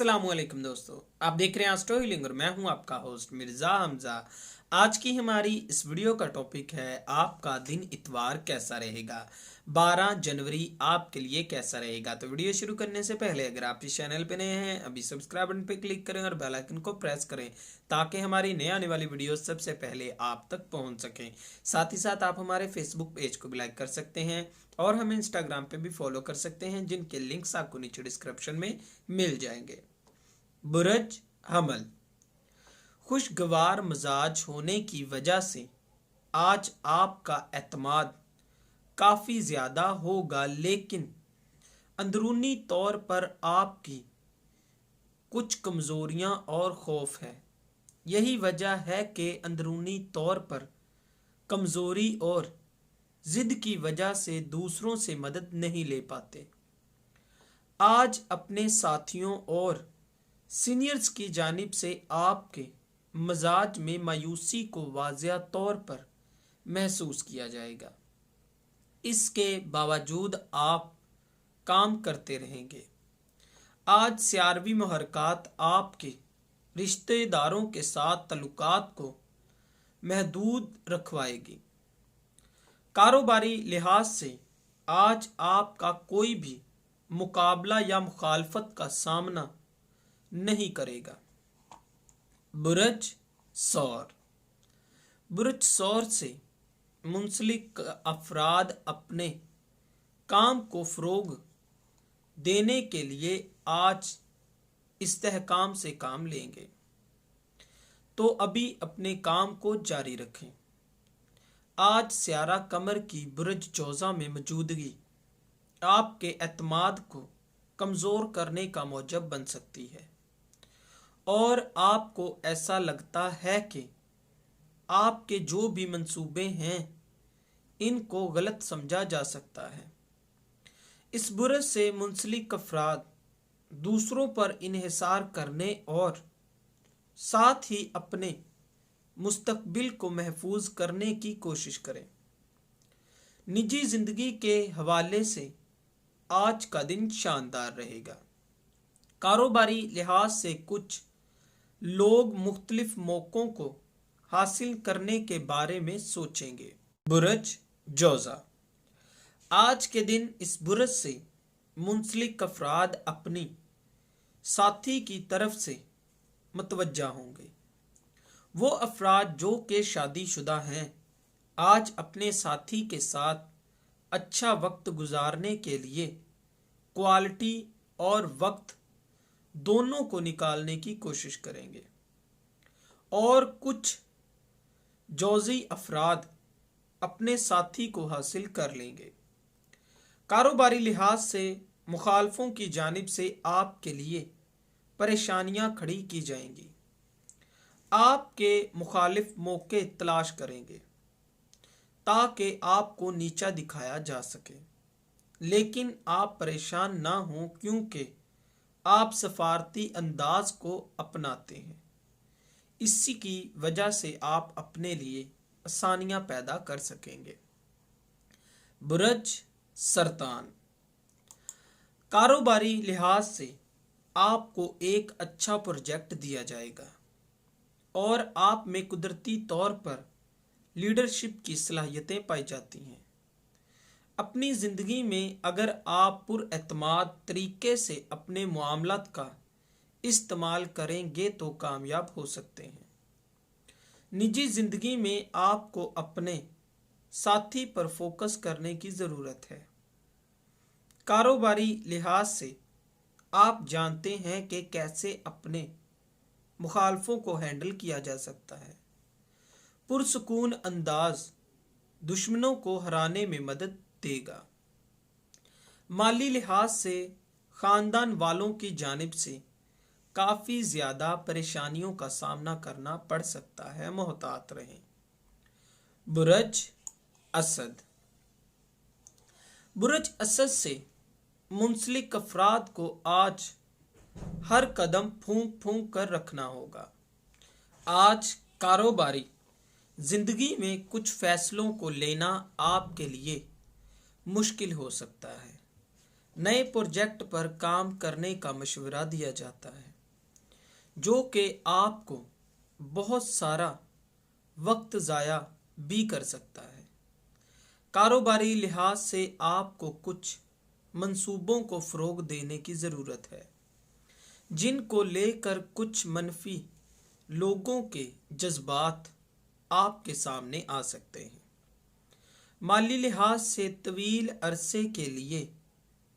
अस्सलामुअलैकुम दोस्तों, आप देख रहे हैं एस्ट्रो हीलिंग और मैं हूं आपका होस्ट मिर्ज़ा हमज़ा। आज की हमारी इस वीडियो का टॉपिक है आपका दिन इतवार कैसा रहेगा। 12 जनवरी आपके लिए कैसा रहेगा। तो वीडियो शुरू करने से पहले अगर आप इस चैनल पे नए हैं अभी सब्सक्राइब बटन पे क्लिक करें और बेल आइकन को प्रेस करें ताकि हमारी नए आने वाली वीडियो सबसे पहले आप तक पहुंच सकें। साथ ही साथ आप हमारे फेसबुक पेज को भी लाइक कर सकते हैं और हमें इंस्टाग्राम पे भी फॉलो कर सकते हैं, जिनके लिंक्स आपको नीचे डिस्क्रिप्शन में मिल जाएंगे। बुरज हमल, खुशगवार मिजाज होने की वजह से आज आपका एतमाद काफ़ी ज़्यादा होगा, लेकिन अंदरूनी तौर पर आपकी कुछ कमज़ोरियां और खौफ है। यही वजह है कि अंदरूनी तौर पर कमज़ोरी और ज़िद की वजह से दूसरों से मदद नहीं ले पाते। आज अपने साथियों और सीनियर्स की जानिब से आपके मजाज में मायूसी को वाज़िया तौर पर महसूस किया जाएगा। इसके बावजूद आप काम करते रहेंगे। आज सियारवी मुहरकात आपके रिश्तेदारों के साथ तल्लुकात को महदूद रखवाएगी। कारोबारी लिहाज से आज आपका कोई भी मुकाबला या मुखालफत का सामना नहीं करेगा। बुरज सौर, बुरज सौर से मुंसलिक अफराद अपने काम को फ़रोग देने के लिए आज इस्तेहकाम से काम लेंगे, तो अभी अपने काम को जारी रखें। आज स्यारा कमर की बुरज जोज़ा में मौजूदगी आपके एतमाद को कमज़ोर करने का मौजब बन सकती है और आपको ऐसा लगता है कि आपके जो भी मंसूबे हैं इनको गलत समझा जा सकता है। इस बुरज से मुंसलिक अफराद दूसरों पर इन्हिसार करने और साथ ही अपने मुस्तकबिल को महफूज करने की कोशिश करें। निजी जिंदगी के हवाले से आज का दिन शानदार रहेगा। कारोबारी लिहाज से कुछ लोग मुख्तलिफ मौक़ों को हासिल करने के बारे में सोचेंगे। बुरज जोज़ा, आज के दिन इस बुरज से मुंसलिक अफराद अपनी साथी की तरफ से मतवज्जा होंगे। वो अफराद जो कि शादीशुदा हैं आज अपने साथी के साथ अच्छा वक्त गुजारने के लिए क्वालिटी और वक्त दोनों को निकालने की कोशिश करेंगे और कुछ जोज़ी अफराद अपने साथी को हासिल कर लेंगे। कारोबारी लिहाज से मुखालफों की जानिब से आपके लिए परेशानियां खड़ी की जाएंगी। आपके मुखालिफ मौके तलाश करेंगे ताकि आपको नीचा दिखाया जा सके, लेकिन आप परेशान ना हों क्योंकि आप सफारती अंदाज को अपनाते हैं। इसी की वजह से आप अपने लिए आसानियां पैदा कर सकेंगे। बुरज सरतान, कारोबारी लिहाज से आपको एक अच्छा प्रोजेक्ट दिया जाएगा और आप में कुदरती तौर पर लीडरशिप की सलाहियतें पाई जाती हैं। अपनी ज़िंदगी में अगर आप पुरएतमाद तरीके से अपने मामलात का इस्तेमाल करेंगे तो कामयाब हो सकते हैं। निजी ज़िंदगी में आपको अपने साथी पर फोकस करने की ज़रूरत है। कारोबारी लिहाज से आप जानते हैं कि कैसे अपने मुखालफों को हैंडल किया जा सकता है। पुरसुकून अंदाज दुश्मनों को हराने में मदद देगा। माली लिहाज से ख़ानदान वालों की जानिब से काफ़ी ज़्यादा परेशानियों का सामना करना पड़ सकता है, मोहतात रहें। बुरज असद, बुरज असद से मुंसलिक अफराद को आज हर कदम फूंक फूंक कर रखना होगा। आज कारोबारी ज़िंदगी में कुछ फैसलों को लेना आपके लिए मुश्किल हो सकता है। नए प्रोजेक्ट पर काम करने का मशवरा दिया जाता है। جو کہ آپ کو بہت سارا وقت ضائع بھی کر سکتا ہے۔ کاروباری لحاظ سے آپ کو کچھ منصوبوں کو فروغ دینے کی ضرورت ہے، جن کو لے کر کچھ منفی لوگوں کے جذبات آپ کے سامنے آ سکتے ہیں۔ مالی لحاظ سے طویل عرصے کے لیے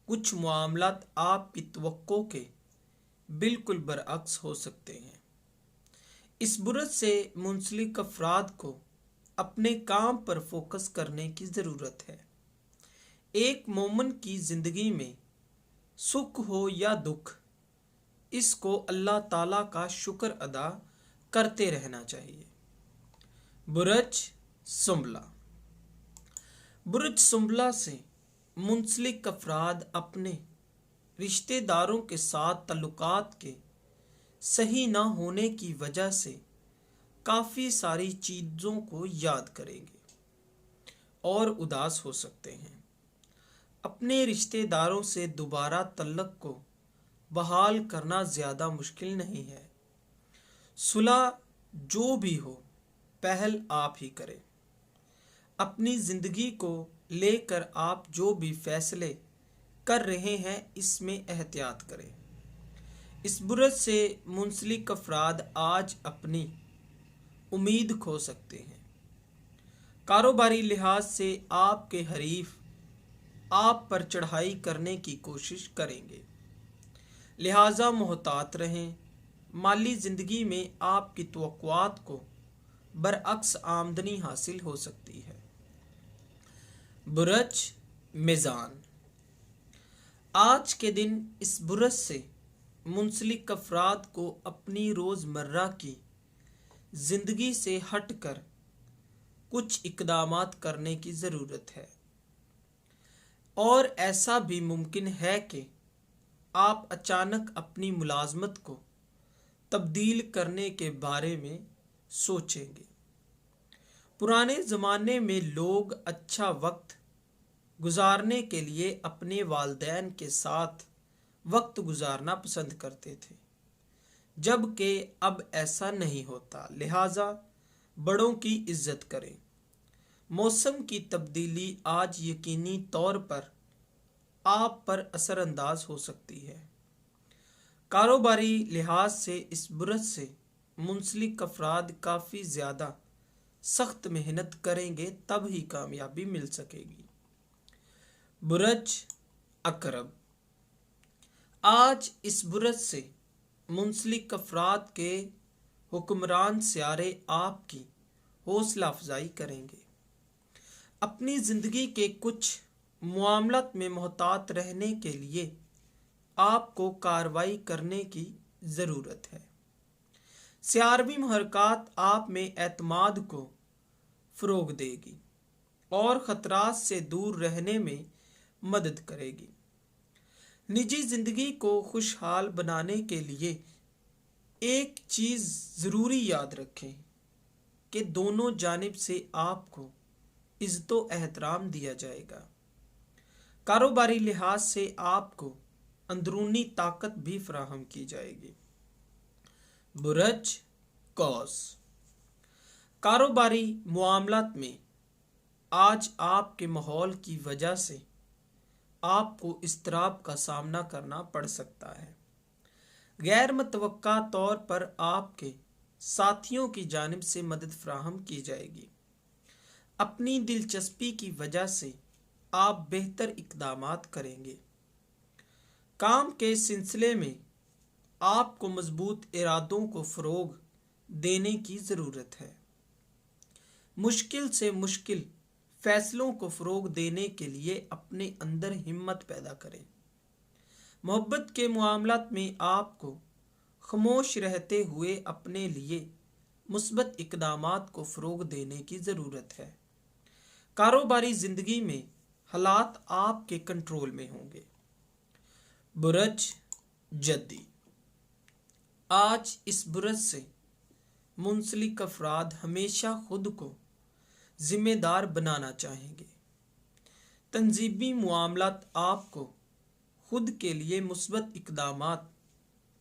کچھ معاملات آپ کی توقع کے بالکل برعکس ہو سکتے ہیں۔ اس برت سے منسلک افراد کو اپنے کام پر فوکس کرنے کی ضرورت ہے۔ ایک مومن کی زندگی میں سکھ ہو یا دکھ، اس کو اللہ تعالیٰ کا شکر ادا کرتے رہنا چاہیے۔ برج سنبلہ۔ برج سنبلہ سے منسلک افراد اپنے رشتہ داروں کے ساتھ تعلقات کے صحیح نہ ہونے کی وجہ سے کافی ساری چیزوں کو یاد کریں گے اور اداس ہو سکتے ہیں۔ اپنے رشتہ داروں سے دوبارہ تعلق کو بحال کرنا زیادہ مشکل نہیں ہے۔ صلح جو بھی ہو، پہل آپ ہی کریں۔ اپنی زندگی کو لے کر آپ جو بھی فیصلے کر رہے ہیں، اس میں احتیاط کریں۔ اس برج سے منسلک افراد آج اپنی امید کھو سکتے ہیں۔ کاروباری لحاظ سے آپ کے حریف آپ پر چڑھائی کرنے کی کوشش کریں گے، لہذا محتاط رہیں۔ مالی زندگی میں آپ کی توقعات کو برعکس آمدنی حاصل ہو سکتی ہے۔ برج میزان۔ آج کے دن اس برج سے منسلک افراد کو اپنی روزمرہ کی زندگی سے ہٹ کر کچھ اقدامات کرنے کی ضرورت ہے، اور ایسا بھی ممکن ہے کہ آپ اچانک اپنی ملازمت کو تبدیل کرنے کے بارے میں سوچیں گے۔ پرانے زمانے میں لوگ اچھا وقت گزارنے کے لیے اپنے والدین کے ساتھ وقت گزارنا پسند کرتے تھے، جبکہ اب ایسا نہیں ہوتا، لہذا بڑوں کی عزت کریں۔ موسم کی تبدیلی آج یقینی طور پر آپ پر اثر انداز ہو سکتی ہے۔ کاروباری لحاظ سے اس برج سے منسلک افراد کافی زیادہ سخت محنت کریں گے، تب ہی کامیابی مل سکے گی۔ برج عقرب۔ آج اس برج سے منسلک افراد کے حکمران سیارے آپ کی حوصلہ افزائی کریں گے۔ اپنی زندگی کے کچھ معاملات میں محتاط رہنے کے لیے آپ کو کارروائی کرنے کی ضرورت ہے۔ سیاروی محرکات آپ میں اعتماد کو فروغ دے گی اور خطرات سے دور رہنے میں مدد کرے گی۔ نجی زندگی کو خوشحال بنانے کے لیے ایک چیز ضروری یاد رکھیں کہ دونوں جانب سے آپ کو عزت و احترام دیا جائے گا۔ کاروباری لحاظ سے آپ کو اندرونی طاقت بھی فراہم کی جائے گی۔ برج قوس۔ کاروباری معاملات میں آج آپ کے ماحول کی وجہ سے آپ کو اضطراب کا سامنا کرنا پڑ سکتا ہے۔ غیر متوقع طور پر آپ کے ساتھیوں کی جانب سے مدد فراہم کی جائے گی۔ اپنی دلچسپی کی وجہ سے آپ بہتر اقدامات کریں گے۔ کام کے سلسلے میں آپ کو مضبوط ارادوں کو فروغ دینے کی ضرورت ہے۔ مشکل سے مشکل فیصلوں کو فروغ دینے کے لیے اپنے اندر ہمت پیدا کریں۔ محبت کے معاملات میں آپ کو خاموش رہتے ہوئے اپنے لیے مثبت اقدامات کو فروغ دینے کی ضرورت ہے۔ کاروباری زندگی میں حالات آپ کے کنٹرول میں ہوں گے۔ برج جدی۔ آج اس برج سے منسلک افراد ہمیشہ خود کو ذمہ دار بنانا چاہیں گے۔ تنظیمی معاملات آپ کو خود کے لیے مثبت اقدامات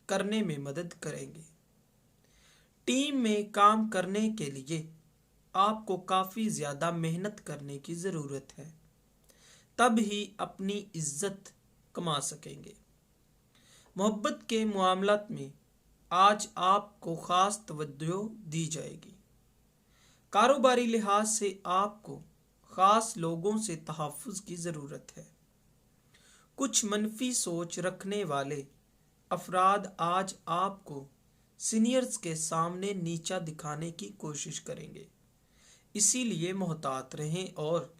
کرنے میں مدد کریں گے۔ टीम में काम करने के लिए आपको काफ़ी ज़्यादा मेहनत करने की ज़रूरत है, तब ही अपनी इज्जत कमा सकेंगे। मोहब्बत के मामलात में आज आपको ख़ास तवज्जो दी जाएगी। कारोबारी लिहाज से आपको ख़ास लोगों से तहफ़्फ़ुज़ की ज़रूरत है। कुछ मनफी सोच रखने वाले अफराद आज आपको सीनियर्स के सामने नीचा दिखाने की कोशिश करेंगे, इसीलिए मोहतात रहें और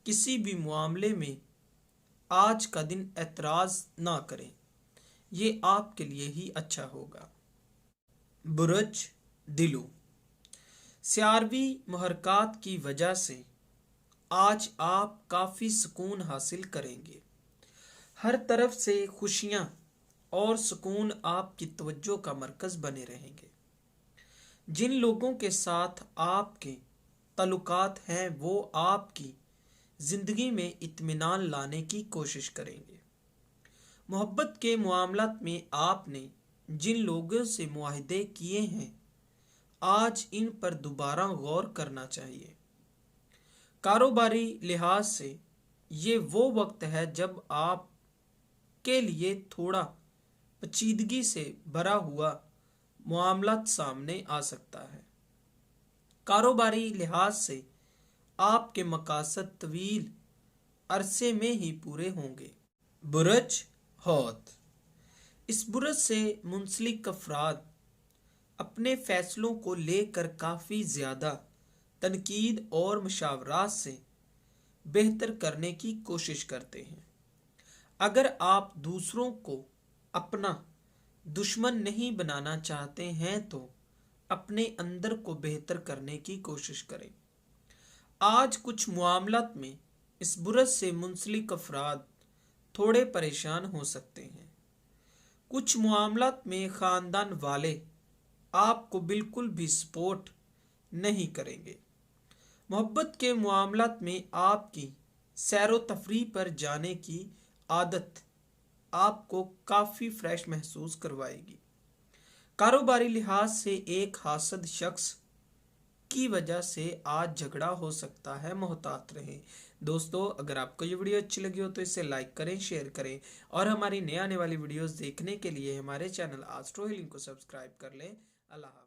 किसी भी मामले में आज का दिन एतराज़ ना करें, ये आपके लिए ही अच्छा होगा। बुरज दिलो, स्यारवी मुहरकात की वजह से आज आप काफ़ी सुकून हासिल करेंगे। हर तरफ से खुशियाँ और सुकून आपकी तवज्जो का मरकज़ बने रहेंगे। जिन लोगों के साथ आपके ताल्लुकात हैं वो आपकी ज़िंदगी में इत्मीनान लाने की कोशिश करेंगे। मोहब्बत के मामलात में आपने जिन लोगों से मुआहदे किए हैं आज इन पर दोबारा गौर करना चाहिए। कारोबारी लिहाज से ये वो वक्त है जब आप के लिए थोड़ा पेचीदगी से भरा हुआ मामलात सामने आ सकता है। कारोबारी लिहाज से आपके मकासद तवील अरसे में ही पूरे होंगे। बुरज हौत, इस बुरज से मुंसलिक अफराद अपने फैसलों को लेकर काफ़ी ज़्यादा तनकीद और मशावरात से बेहतर करने की कोशिश करते हैं। अगर आप दूसरों को अपना दुश्मन नहीं बनाना चाहते हैं तो अपने अंदर को बेहतर करने की कोशिश करें। आज कुछ मामलात में इस बुरज से मुंसलिक अफराद थोड़े परेशान हो सकते हैं। कुछ मामलात में ख़ानदान वाले आपको बिल्कुल भी सपोर्ट नहीं करेंगे। मोहब्बत के मामलात में आपकी सैरो तफरी पर जाने की आदत आपको काफ़ी फ्रेश महसूस करवाएगी। कारोबारी लिहाज से एक हासद शख्स की वजह से आज झगड़ा हो सकता है, मोहतात रहें। दोस्तों, अगर आपको ये वीडियो अच्छी लगी हो तो इसे लाइक करें, शेयर करें और हमारी नए आने वाली वीडियोस देखने के लिए हमारे चैनल एस्ट्रो हीलिंग को सब्सक्राइब कर लें। अल्लाह।